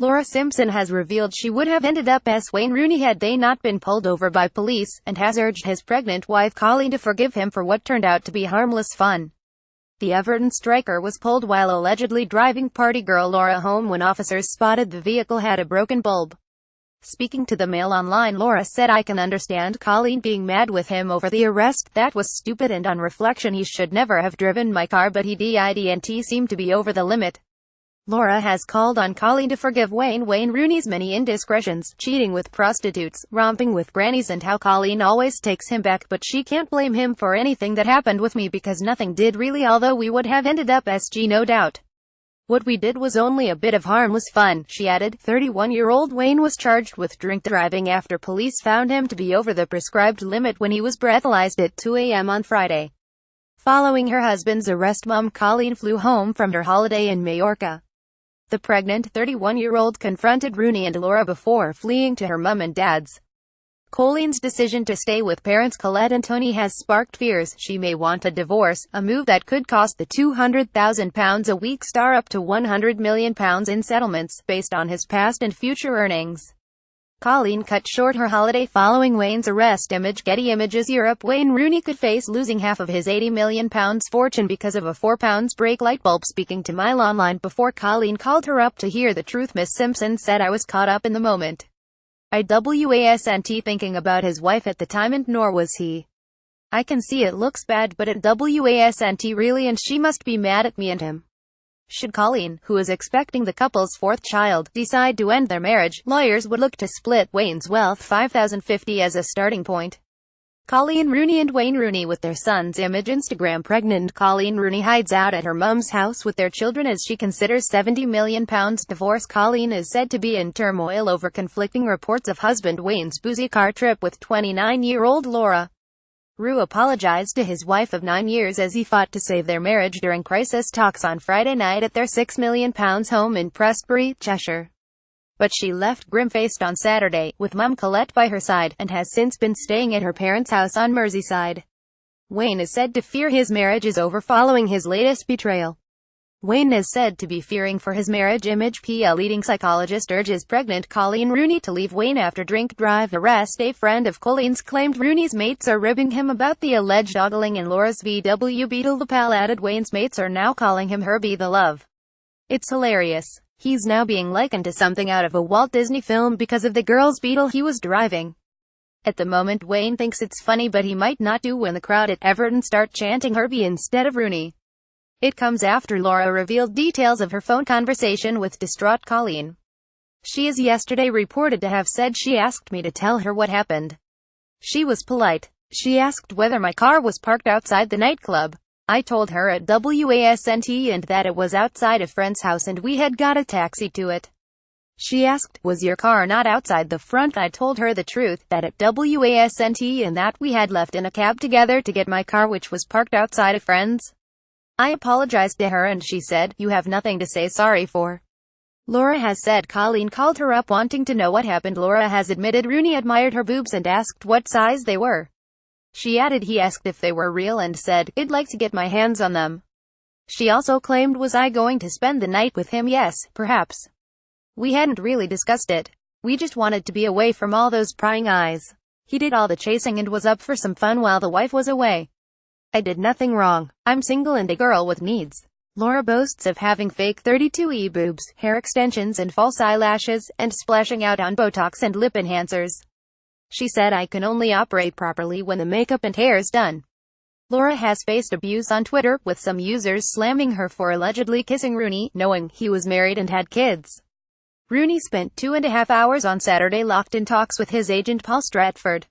Laura Simpson has revealed she would have ended up as Wayne Rooney had they not been pulled over by police, and has urged his pregnant wife Colleen to forgive him for what turned out to be harmless fun. The Everton striker was pulled while allegedly driving party girl Laura home when officers spotted the vehicle had a broken bulb. Speaking to the Mail Online, Laura said, "I can understand Colleen being mad with him over the arrest. That was stupid, and on reflection he should never have driven my car, but he didn't seem to be over the limit." Laura has called on Colleen to forgive Wayne Rooney's many indiscretions, cheating with prostitutes, romping with grannies, and how Colleen always takes him back, but she can't blame him for anything that happened with me because nothing did really, although we would have ended up SG no doubt. What we did was only a bit of harmless fun, she added. 31-year-old Wayne was charged with drink driving after police found him to be over the prescribed limit when he was breathalyzed at 2 a.m. on Friday. Following her husband's arrest, mom Colleen flew home from her holiday in Majorca. The pregnant 31-year-old confronted Rooney and Laura before fleeing to her mum and dad's. Colleen's decision to stay with parents Colette and Tony has sparked fears she may want a divorce, a move that could cost the £200,000 a week star up to £100 million in settlements, based on his past and future earnings. Colleen cut short her holiday following Wayne's arrest. Getty Images Europe. Wayne Rooney could face losing half of his £80 million fortune because of a £4 brake light bulb. Speaking to Mail Online before Colleen called her up to hear the truth, Miss Simpson said, "I was caught up in the moment. I wasn't thinking about his wife at the time, and nor was he. I can see it looks bad, but it wasn't really, and she must be mad at me and him." Should Colleen, who is expecting the couple's fourth child, decide to end their marriage, lawyers would look to split Wayne's wealth $5,050 as a starting point. Colleen Rooney and Wayne Rooney with their son's image. Instagram. Pregnant Colleen Rooney hides out at her mum's house with their children as she considers £70 million divorce. Colleen is said to be in turmoil over conflicting reports of husband Wayne's boozy car trip with 29-year-old Laura. Rue apologized to his wife of 9 years as he fought to save their marriage during crisis talks on Friday night at their £6 million home in Prestbury, Cheshire. But she left grim-faced on Saturday, with mum Colette by her side, and has since been staying at her parents' house on Merseyside. Wayne is said to fear his marriage is over following his latest betrayal. Wayne is said to be fearing for his marriage. Image. A leading psychologist urges pregnant Colleen Rooney to leave Wayne after drink drive arrest. A friend of Colleen's claimed Rooney's mates are ribbing him about the alleged ogling in Laura's VW Beetle. The pal added Wayne's mates are now calling him Herbie the Love. "It's hilarious. He's now being likened to something out of a Walt Disney film because of the girl's Beetle he was driving. At the moment Wayne thinks it's funny, but he might not do when the crowd at Everton start chanting Herbie instead of Rooney." It comes after Laura revealed details of her phone conversation with distraught Colleen. She is yesterday reported to have said, "She asked me to tell her what happened. She was polite. She asked whether my car was parked outside the nightclub. I told her it wasn't and that it was outside a friend's house and we had got a taxi to it. She asked, was your car not outside the front? I told her the truth, that it wasn't and that we had left in a cab together to get my car, which was parked outside a friend's. I apologized to her and she said, you have nothing to say sorry for." Laura has said Colleen called her up wanting to know what happened. Laura has admitted Rooney admired her boobs and asked what size they were. She added he asked if they were real and said, "I'd like to get my hands on them." She also claimed, "Was I going to spend the night with him? Yes, perhaps. We hadn't really discussed it. We just wanted to be away from all those prying eyes. He did all the chasing and was up for some fun while the wife was away. I did nothing wrong. I'm single and a girl with needs." Laura boasts of having fake 32E boobs, hair extensions and false eyelashes, and splashing out on Botox and lip enhancers. She said, "I can only operate properly when the makeup and hair's done." Laura has faced abuse on Twitter, with some users slamming her for allegedly kissing Rooney, knowing he was married and had kids. Rooney spent 2.5 hours on Saturday locked in talks with his agent Paul Stratford.